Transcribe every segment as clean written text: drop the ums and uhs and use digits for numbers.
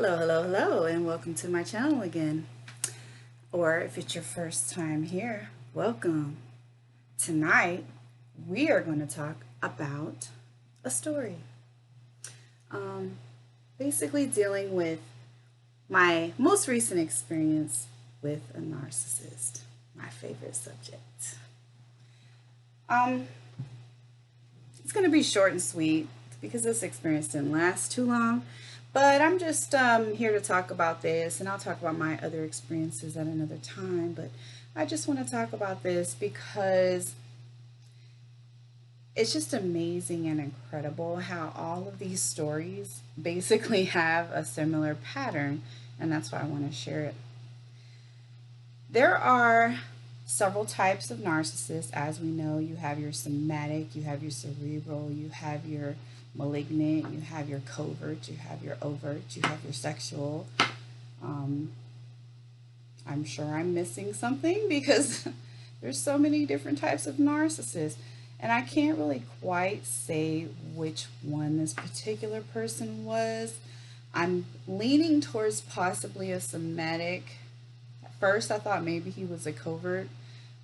Hello, and welcome to my channel again. Or if it's your first time here, welcome. Tonight, we are going to talk about a story. Basically dealing with my most recent experience with a narcissist, my favorite subject. It's going to be short and sweet because this experience didn't last too long. But I'm just here to talk about this, and I'll talk about my other experiences at another time. But I just want to talk about this because it's just amazing and incredible how all of these stories basically have a similar pattern, and that's why I want to share it. There are several types of narcissists. As we know, you have your somatic, you have your cerebral, you have your malignant, you have your covert, you have your overt, you have your sexual. I'm sure I'm missing something because there's so many different types of narcissists, and I can't really quite say which one this particular person was. I'm leaning towards possibly a somatic. At first I thought maybe he was a covert,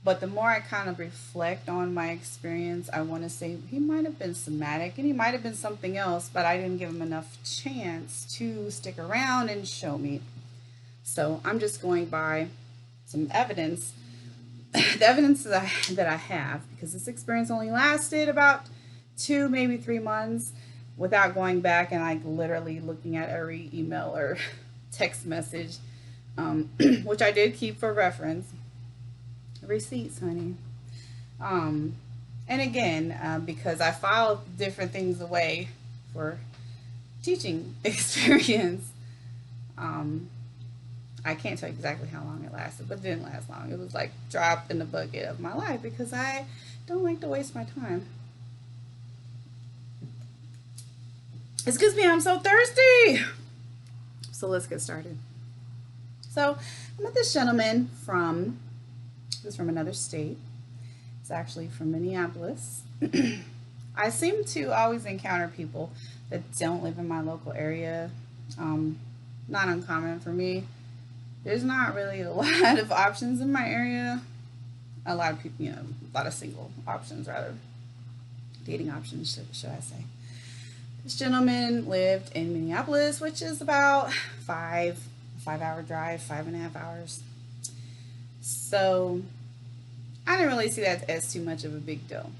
but the more I kind of reflect on my experience, I want to say he might have been somatic and he might have been something else, but I didn't give him enough chance to stick around and show me. So I'm just going by some evidence, the evidence that I have, because this experience only lasted about 2, maybe 3 months without going back and like literally looking at every email or text message, which I did keep for reference. Receipts, honey. And again, because I filed different things away for teaching experience, I can't tell you exactly how long it lasted, but it didn't last long. It was like dropped in the bucket of my life because I don't like to waste my time. Excuse me, I'm so thirsty. So let's get started. So I met this gentleman from another state. It's actually from Minneapolis. I seem to always encounter people that don't live in my local area. Not uncommon for me. There's not really a lot of options in my area. A lot of people, a lot of single options, rather. Dating options, should I say. This gentleman lived in Minneapolis, which is about 5-hour drive, 5.5 hours. So I didn't really see that as too much of a big deal.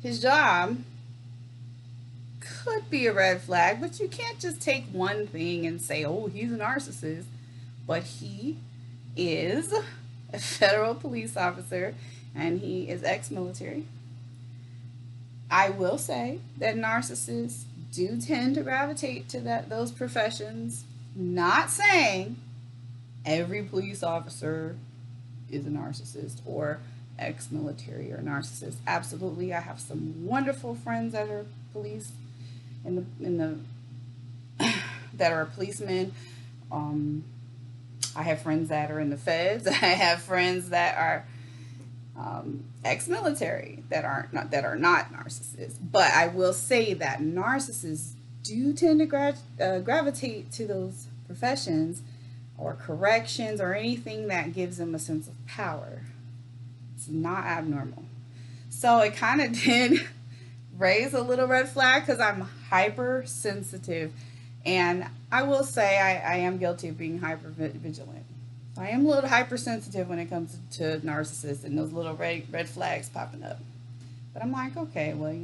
His job could be a red flag, but you can't just take one thing and say, oh, he's a narcissist. But he is a federal police officer and he is ex-military. I will say that narcissists do tend to gravitate to those professions. Not saying every police officer is a narcissist or ex-military or narcissist. Absolutely, I have some wonderful friends that are police in the that are policemen. I have friends that are in the feds. I have friends that are ex-military that are not narcissists. But I will say that narcissists do tend to gravitate to those professions or corrections or anything that gives them a sense of power. It's not abnormal. So it kind of did raise a little red flag because I'm hypersensitive, and I will say I am guilty of being hyper vigilant. I am a little hypersensitive when it comes to narcissists and those little red flags popping up. But I'm like, okay, well,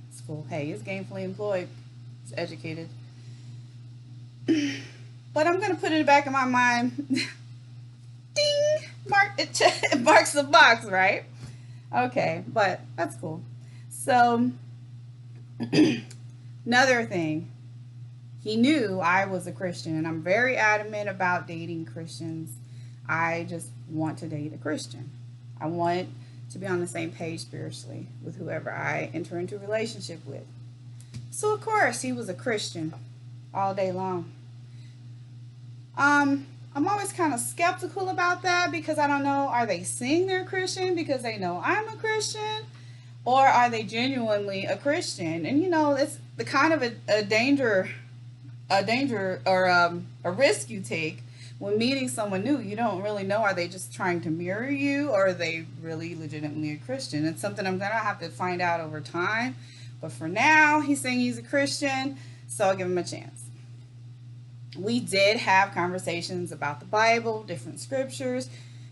it's cool. Hey, he's gainfully employed. He's educated. But I'm going to put it back in my mind. Ding! It marks the box, right? Okay, but that's cool. So, another thing. He knew I was a Christian, and I'm very adamant about dating Christians. I just want to date a Christian. I want to be on the same page spiritually with whoever I enter into a relationship with. So, of course, he was a Christian all day long. I'm always kind of skeptical about that because I don't know, are they saying they're Christian because they know I'm a Christian? Or are they genuinely a Christian? And it's the kind of a danger a danger or a risk you take when meeting someone new. You don't really know, are they just trying to mirror you, or are they really legitimately a Christian? It's something I'm gonna have to find out over time. But for now, he's saying he's a Christian, so I'll give him a chance. We did have conversations about the Bible, different scriptures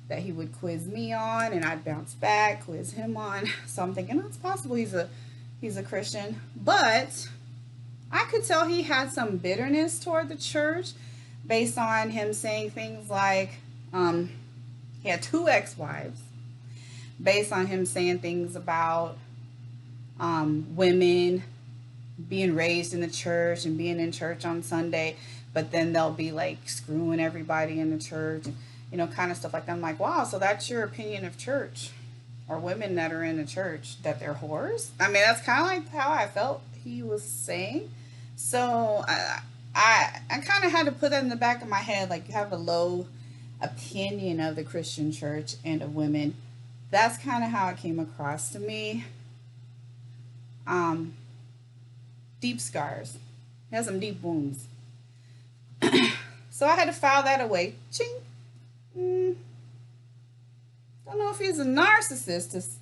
that he would quiz me on, and I'd bounce back, quiz him on. So I'm thinking, oh, it's possible he's a Christian. But I could tell he had some bitterness toward the church based on him saying things like he had two ex-wives, based on him saying things about women being raised in the church and being in church on Sunday, but then they'll be like screwing everybody in the church, kind of stuff like that. I'm like, wow, so that's your opinion of church, or women that are in the church, that they're whores? I mean, that's kind of like how I felt he was saying. So I kind of had to put that in the back of my head, like, you have a low opinion of the Christian church and of women. That's kind of how it came across to me. Deep scars. He has some deep wounds. So I had to file that away. Ching. Don't know if he's a narcissist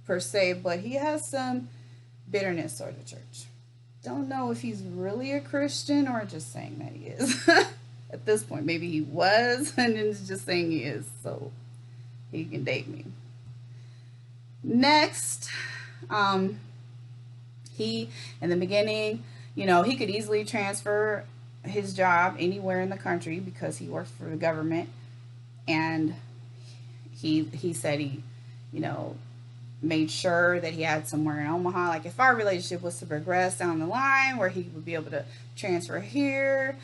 per se, but he has some bitterness toward the church. Don't know if he's really a Christian or just saying that he is. At this point, maybe he was, and then he's just saying he is, so he can date me. Next, he, in the beginning, he could easily transfer his job anywhere in the country because he works for the government, and he said he, made sure that he had somewhere in Omaha. Like, if our relationship was to progress down the line, where he would be able to transfer here,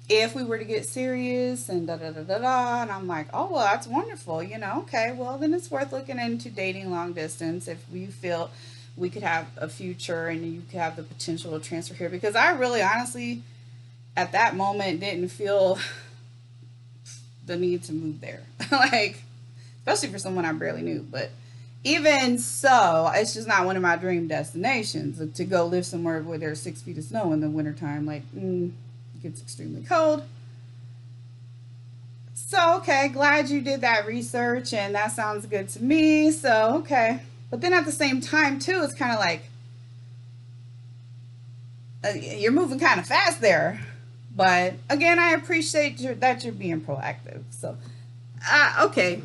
if we were to get serious, and da da da da da. And I'm like, oh, well, that's wonderful. Okay, well, then it's worth looking into dating long distance if we feel we could have a future and you could have the potential to transfer here. Because I really honestly, at that moment, didn't feel the need to move there. Like, especially for someone I barely knew. But even so, it's just not one of my dream destinations to go live somewhere where there's 6 feet of snow in the wintertime. Like, it gets extremely cold. So, okay, glad you did that research, and that sounds good to me. So, okay. But then at the same time, too, it's kind of like, you're moving kind of fast there. But again, I appreciate that you're being proactive. So, okay,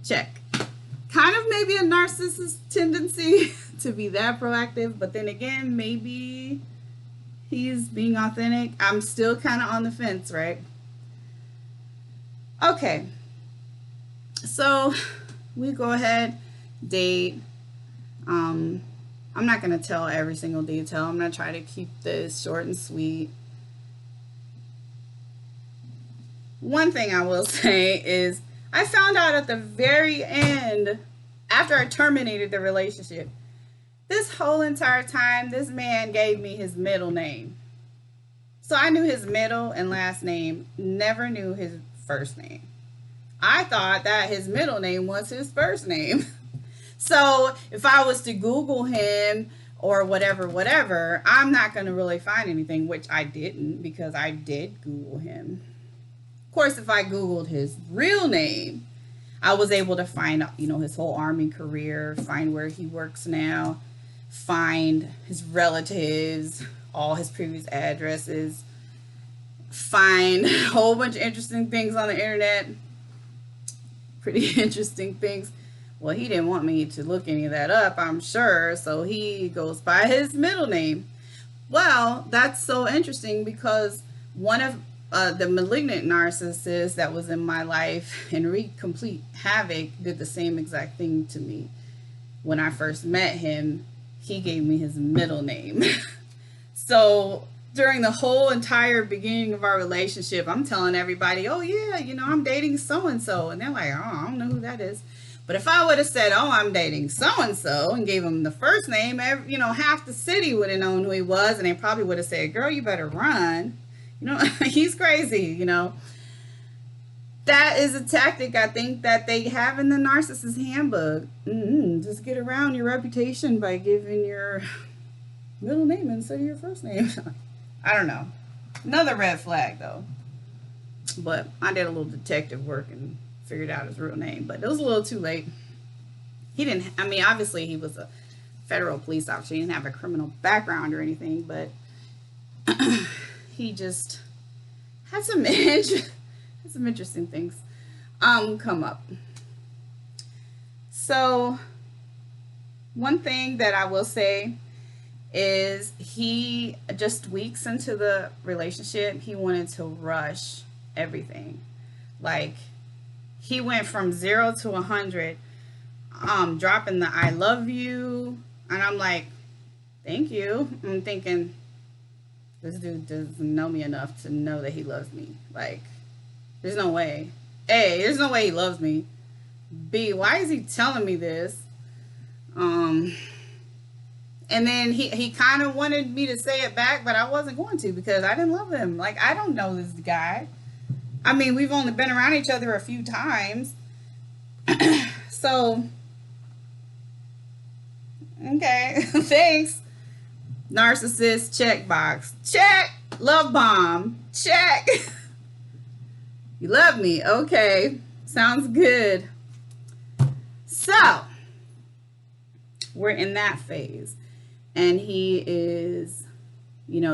check. Kind of maybe a narcissist tendency to be that proactive, but then again, maybe he's being authentic. I'm still kind of on the fence, right? Okay, so we go ahead, date. I'm not going to tell every single detail. I'm going to try to keep this short and sweet. One thing I will say is I found out at the very end, after I terminated the relationship, this whole entire time, this man gave me his middle name. So I knew his middle and last name, never knew his first name. I thought that his middle name was his first name. So if I was to Google him or whatever, I'm not going to really find anything, which I didn't, because I did Google him. Of course, if I Googled his real name, I was able to find, his whole Army career, find where he works now, find his relatives, all his previous addresses, find a whole bunch of interesting things on the internet. Pretty interesting things. Well, he didn't want me to look any of that up, I'm sure, so he goes by his middle name. Well, that's so interesting because one of the malignant narcissist that was in my life and wreaked complete havoc did the same exact thing to me. When I first met him, he gave me his middle name. So during the whole entire beginning of our relationship, I'm telling everybody, oh yeah, I'm dating so-and-so. And they're like, oh, I don't know who that is. But if I would have said, oh, I'm dating so-and-so and gave him the first name, half the city would have known who he was. And they probably would have said, girl, you better run. He's crazy, That is a tactic, I think, that they have in the narcissist handbook. Just get around your reputation by giving your middle name instead of your first name. I don't know. Another red flag though. But I did a little detective work and figured out his real name, but it was a little too late. He didn't, I mean, obviously he was a federal police officer. He didn't have a criminal background or anything, but he just had some had some interesting things come up. So one thing that I will say is he just weeks into the relationship, he wanted to rush everything. Like he went from 0 to 100, dropping the I love you, and I'm like, thank you. I'm thinking this dude doesn't know me enough to know that he loves me. Like, there's no way. A, there's no way he loves me. B, why is he telling me this? Um, and then he kind of wanted me to say it back, but I wasn't going to because I didn't love him. Like, I don't know this guy. I mean, we've only been around each other a few times. So, okay, thanks. Narcissist checkbox. Check. Love bomb. Check. You love me. Okay. Sounds good. So, we're in that phase. And he is,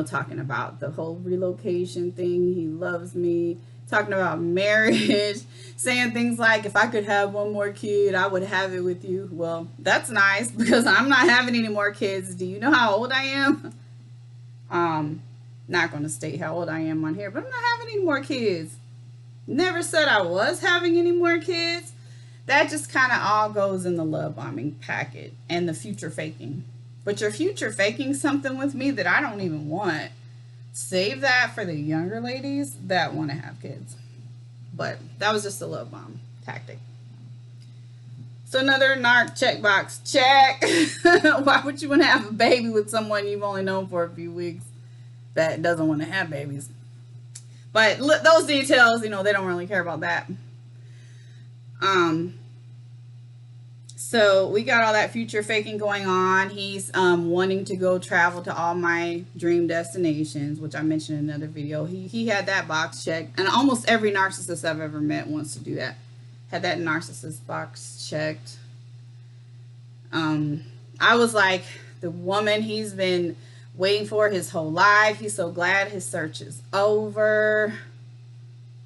talking about the whole relocation thing. He loves me. Talking about marriage. Saying things like, if I could have one more kid, I would have it with you. Well, that's nice because I'm not having any more kids. Do you know how old I am? Not going to state how old I am on here, but I'm not having any more kids. Never said I was having any more kids. That just kind of all goes in the love bombing packet and the future faking. But you're future faking something with me that I don't even want. Save that for the younger ladies that want to have kids. But that was just a love bomb tactic. So another narc checkbox. Check. Why would you want to have a baby with someone you've only known for a few weeks that doesn't want to have babies? But those details, they don't really care about that. So we got all that future faking going on. He's wanting to go travel to all my dream destinations, which I mentioned in another video. He had that box checked, and almost every narcissist I've ever met wants to do that. Had that narcissist box checked. I was like the woman he's been waiting for his whole life. He's so glad his search is over.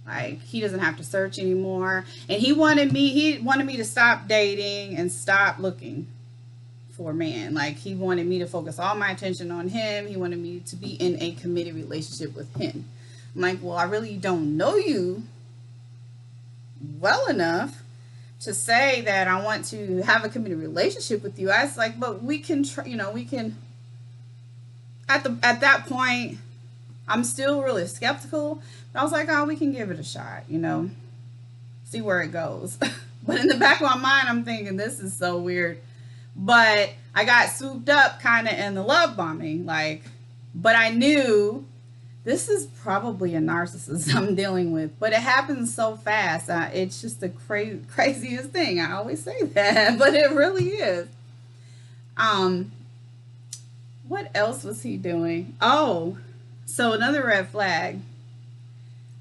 Like, he doesn't have to search anymore. And he wanted me to stop dating and stop looking for a man. Like, he wanted me to focus all my attention on him. He wanted me to be in a committed relationship with him. I'm like, well, I really don't know you well enough to say that I want to have a committed relationship with you. I was like, but we can, we can, at that point, I'm still really skeptical. But I was like, oh, we can give it a shot, see where it goes. But in the back of my mind, I'm thinking, this is so weird. But I got swooped up kind of in the love bombing. But I knew this is probably a narcissist I'm dealing with. But it happens so fast. It's just the craziest thing. I always say that, but it really is. What else was he doing? Oh, so another red flag.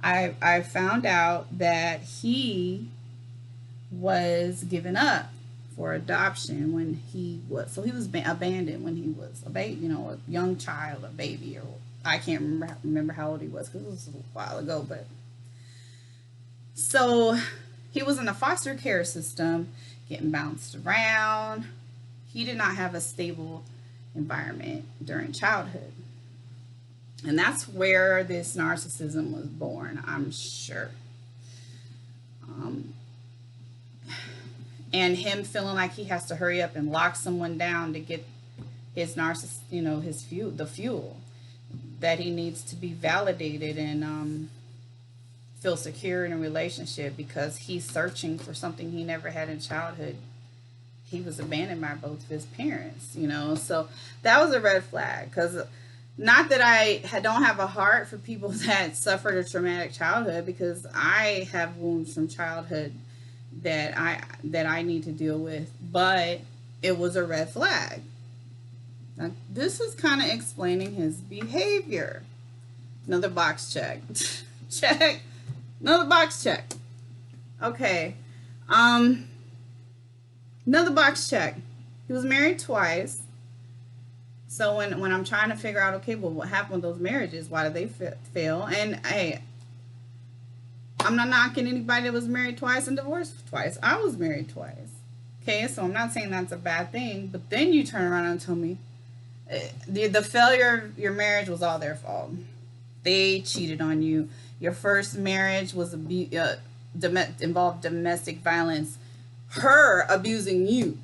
I found out that he was given up for adoption when he was abandoned when he was a baby, a young child, a baby, or I can't remember how old he was because it was a while ago. But so he was in the foster care system, getting bounced around. He did not have a stable environment during childhood. And that's where this narcissism was born, I'm sure. And him feeling like he has to hurry up and lock someone down to get his his fuel that he needs to be validated and feel secure in a relationship because he's searching for something he never had in childhood. He was abandoned by both of his parents, So that was a red flag because not that I don't have a heart for people that suffered a traumatic childhood, because I have wounds from childhood that I need to deal with, but it was a red flag. Now, this is kind of explaining his behavior. Another box check. Check. Another box check. Okay. Another box check. He was married twice. So when I'm trying to figure out, okay, well, what happened with those marriages? Why did they fail? And hey, I'm not knocking anybody that was married twice and divorced twice. I was married twice. Okay, so I'm not saying that's a bad thing. But then you turn around and tell me the failure of your marriage was all their fault. They cheated on you. Your first marriage was involved domestic violence. Her abusing you.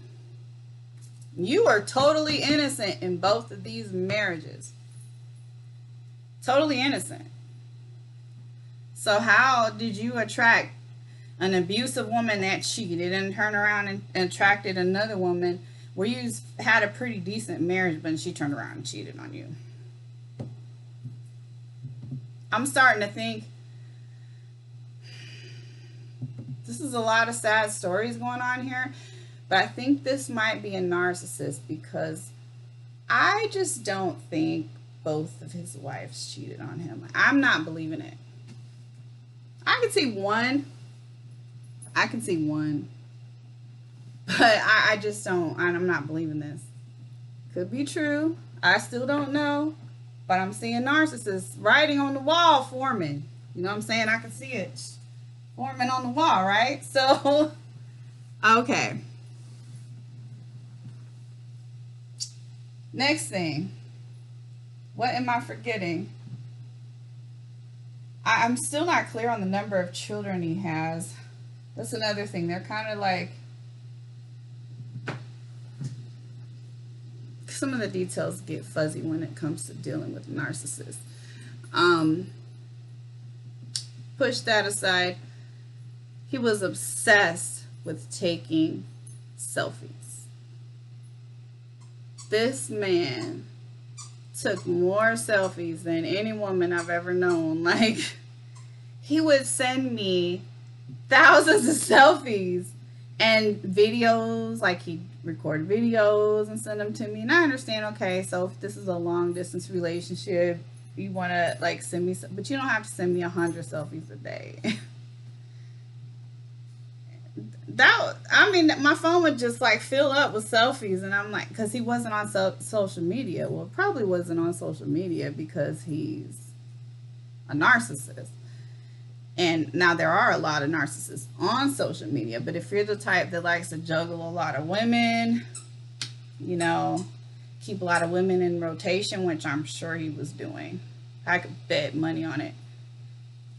You are totally innocent in both of these marriages. Totally innocent. So how did you attract an abusive woman that cheated and turn around and attracted another woman where you had a pretty decent marriage, but she turned around and cheated on you? I'm starting to think this is a lot of sad stories going on here, but I think this might be a narcissist because I just don't think both of his wives cheated on him. I'm not believing it. I can see one. But I just don't. I'm not believing this. Could be true. I still don't know. But I'm seeing narcissists writing on the wall forming. You know what I'm saying? I can see it forming on the wall, right? So, okay. Next thing. What am I forgetting? I'm still not clear on the number of children he has. That's another thing. They're kind of like, some of the details get fuzzy when it comes to dealing with narcissists. Push that aside. He was obsessed with taking selfies. This man took more selfies than any woman I've ever known. Like, he would send me thousands of selfies and videos. Like, he'd record videos and send them to me. And I understand, okay, so if this is a long distance relationship, you want to like send me, but you don't have to send me 100 selfies a day. My phone would just like fill up with selfies, and I'm like, because he wasn't on social media. Well, probably wasn't on social media because he's a narcissist. And now there are a lot of narcissists on social media, but if you're the type that likes to juggle a lot of women, you know, keep a lot of women in rotation, which I'm sure he was doing, I could bet money on it.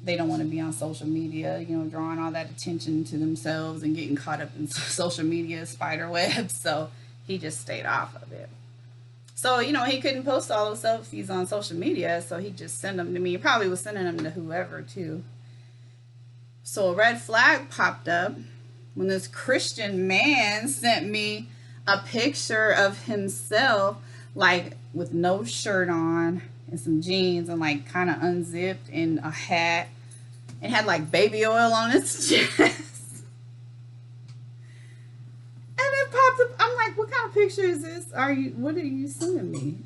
They don't want to be on social media, you know, drawing all that attention to themselves and getting caught up in social media spider webs. So he just stayed off of it. So, you know, he couldn't post all those selfies on social media, so he just sent them to me. He probably was sending them to whoever, too. So a red flag popped up when this Christian man sent me a picture of himself, like with no shirt on and some jeans and like kind of unzipped and a hat, and had like baby oil on his chest. And it popped up. I'm like, what kind of picture is this? What are you sending me?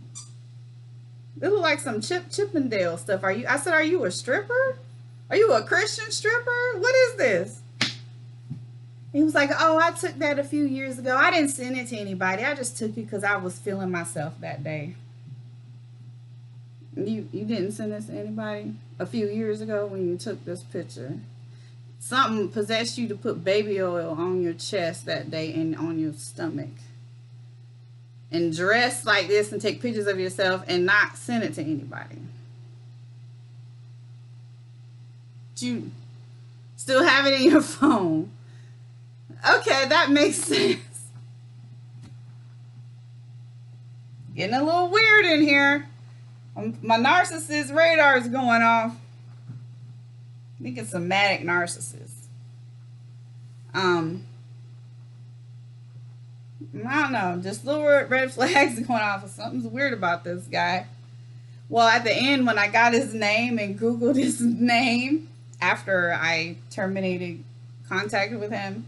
It looked like some Chippendale stuff. I said, are you a stripper? Are you a Christian stripper? What is this? He was like, oh, I took that a few years ago. I didn't send it to anybody. I just took it because I was feeling myself that day. You didn't send this to anybody a few years ago when you took this picture? Something possessed you to put baby oil on your chest that day and on your stomach. And dress like this and take pictures of yourself and not send it to anybody. You still have it in your phone. Okay, that makes sense. Getting a little weird in here. My narcissist radar is going off. I think it's a manic narcissist. I don't know. Just little red flags going off. Something's weird about this guy. Well, at the end, when I got his name and Googled his name, after I terminated contact with him,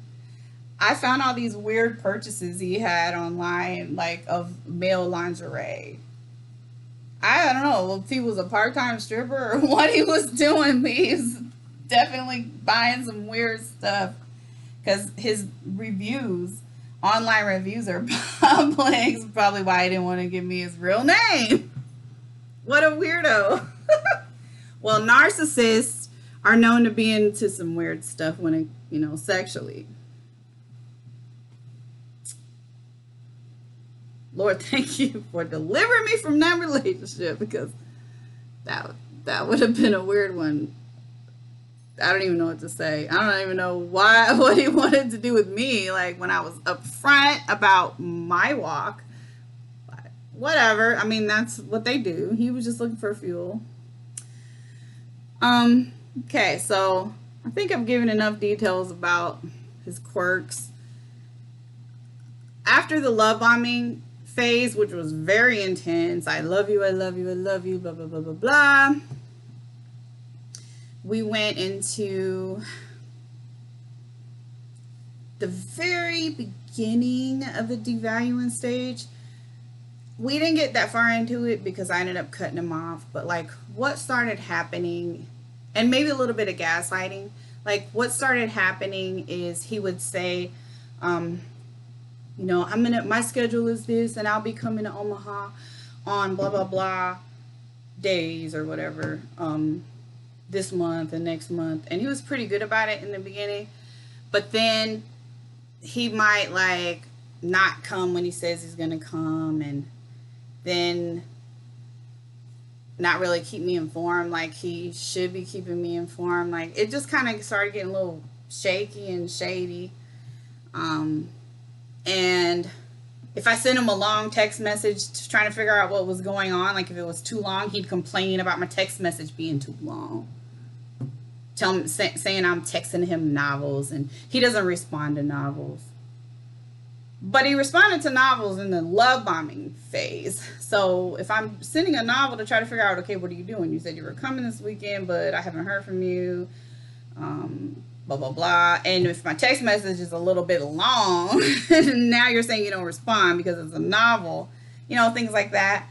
I found all these weird purchases he had online, like of male lingerie. I don't know if he was a part-time stripper or what he was doing, but he was definitely buying some weird stuff because his reviews, online reviews, are public. Probably why he didn't want to give me his real name. What a weirdo. Well, narcissists are known to be into some weird stuff when it, sexually. Lord, thank you for delivering me from that relationship, because that would have been a weird one. I don't even know what to say. I don't even know what he wanted to do with me. Like, when I was upfront about my walk, but whatever. I mean, that's what they do. He was just looking for fuel. Okay, so I think I've given enough details about his quirks. After the love bombing phase, which was very intense, I love you, I love you, I love you, blah, blah, blah, blah, blah, we went into the very beginning of the devaluing stage. We didn't get that far into it because I ended up cutting him off, but like what started happening, and maybe a little bit of gaslighting, like what started happening is he would say, my schedule is this, and I'll be coming to Omaha on blah, blah, blah days or whatever, this month and next month. And he was pretty good about it in the beginning, but then he might like not come when he says he's going to come, and then not really keep me informed like he should be keeping me informed. Like, it just kind of started getting a little shaky and shady. And if I sent him a long text message trying to figure out what was going on, like if it was too long, he'd complain about my text message being too long. Saying I'm texting him novels, and he doesn't respond to novels. But he responded to novels in the love bombing phase. So if I'm sending a novel to try to figure out, okay, what are you doing? You said you were coming this weekend, but I haven't heard from you. Blah, blah, blah. And if my text message is a little bit long, now you're saying you don't respond because it's a novel, things like that.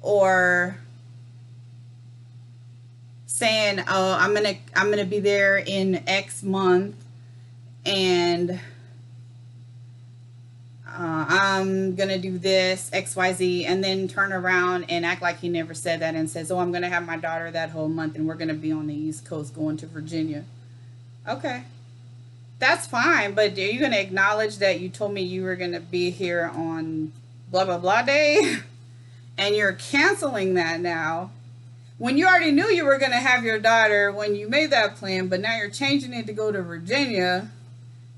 Or saying, oh, I'm gonna be there in X month, and I'm gonna do this XYZ, and then turn around and act like he never said that and says, oh, I'm gonna have my daughter that whole month, and we're gonna be on the East Coast going to Virginia. Okay, that's fine, but are you gonna acknowledge that you told me you were gonna be here on blah blah blah day, and you're canceling that now when you already knew you were gonna have your daughter when you made that plan, but now you're changing it to go to Virginia?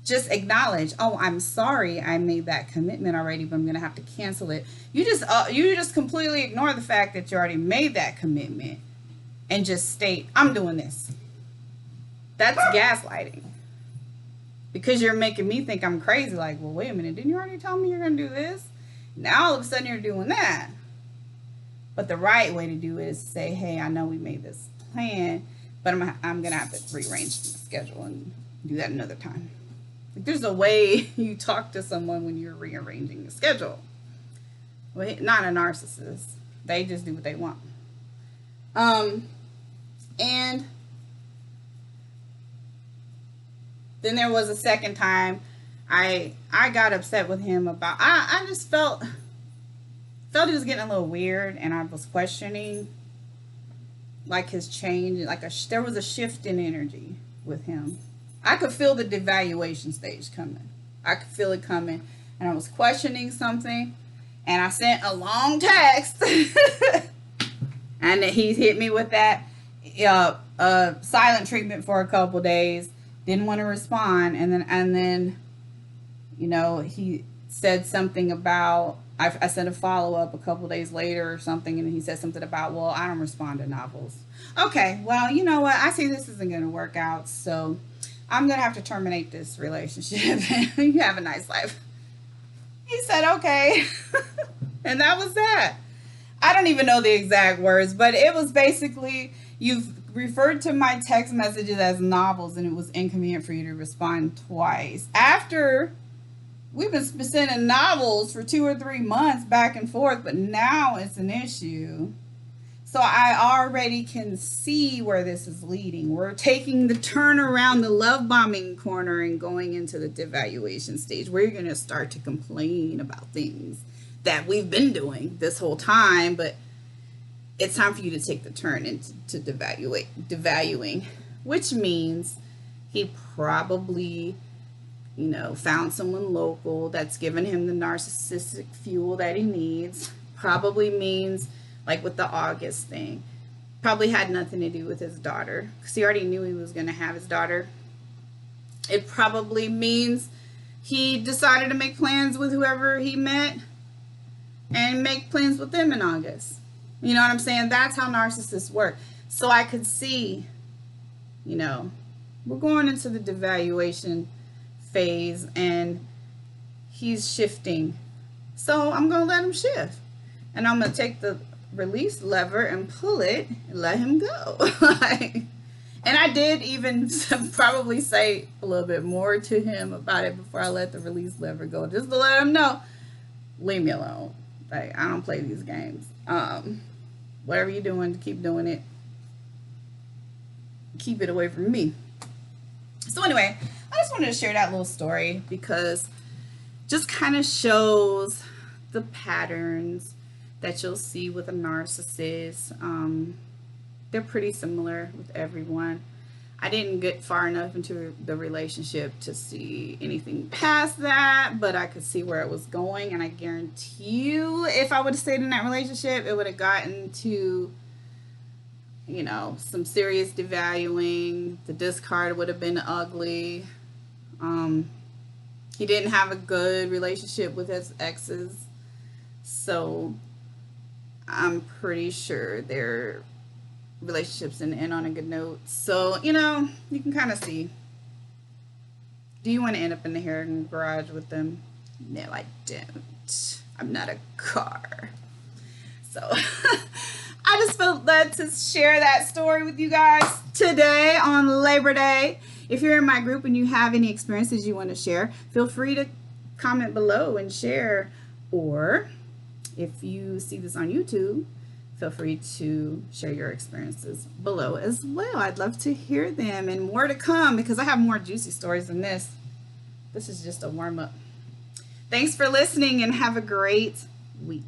Just acknowledge, oh, I'm sorry I made that commitment already, but I'm going to have to cancel it. You just completely ignore the fact that you already made that commitment and just state, I'm doing this. That's gaslighting. Because you're making me think I'm crazy. Like, well, wait a minute, didn't you already tell me you're going to do this? Now all of a sudden you're doing that. But the right way to do it is to say, hey, I know we made this plan, but I'm going to have to rearrange my schedule and do that another time. There's a way you talk to someone when you're rearranging the schedule. Well, not a narcissist. They just do what they want. And then there was a second time I got upset with him about, I just felt he was getting a little weird, and I was questioning like his change, like there was a shift in energy with him. I could feel the devaluation stage coming. I could feel it coming, and I was questioning something, and I sent a long text, and he hit me with that silent treatment for a couple days. Didn't want to respond, and then he said something about, I sent a follow-up a couple days later or something, and he said something about, well, I don't respond to novels. Okay, well, you know what? I see this isn't going to work out, so I'm going to have to terminate this relationship. You have a nice life. He said, okay. And that was that. I don't even know the exact words, but it was basically, you've referred to my text messages as novels, and it was inconvenient for you to respond twice. After we've been sending novels for 2 or 3 months back and forth, but now it's an issue. So I already can see where this is leading. We're taking the turn around the love bombing corner and going into the devaluation stage, where you're going to start to complain about things that we've been doing this whole time, but it's time for you to take the turn into devaluing, which means he probably, found someone local that's given him the narcissistic fuel that he needs. Probably means, like with the August thing, probably had nothing to do with his daughter, because he already knew he was going to have his daughter. It probably means he decided to make plans with whoever he met and make plans with them in August. You know what I'm saying? That's how narcissists work. So I could see, we're going into the devaluation phase and he's shifting. So I'm going to let him shift. And I'm going to take the release lever and pull it and let him go. And I did even probably say a little bit more to him about it before I let the release lever go, just to let him know, leave me alone. Like, I don't play these games. Whatever you're doing, keep doing it. Keep it away from me. So anyway, I just wanted to share that little story because just kind of shows the patterns that you'll see with a narcissist. They're pretty similar with everyone. I didn't get far enough into the relationship to see anything past that, but I could see where it was going, and I guarantee you, if I would have stayed in that relationship, it would have gotten to, some serious devaluing. The discard would have been ugly. He didn't have a good relationship with his exes, so I'm pretty sure their relationships didn't end on a good note. So, you can kind of see. Do you want to end up in the hair garage with them? No, I don't. I'm not a car. So, I just felt led to share that story with you guys today on Labor Day. If you're in my group and you have any experiences you want to share, feel free to comment below and share. Or if you see this on YouTube, feel free to share your experiences below as well. I'd love to hear them, and more to come, because I have more juicy stories than this. This is just a warm-up. Thanks for listening, and have a great week.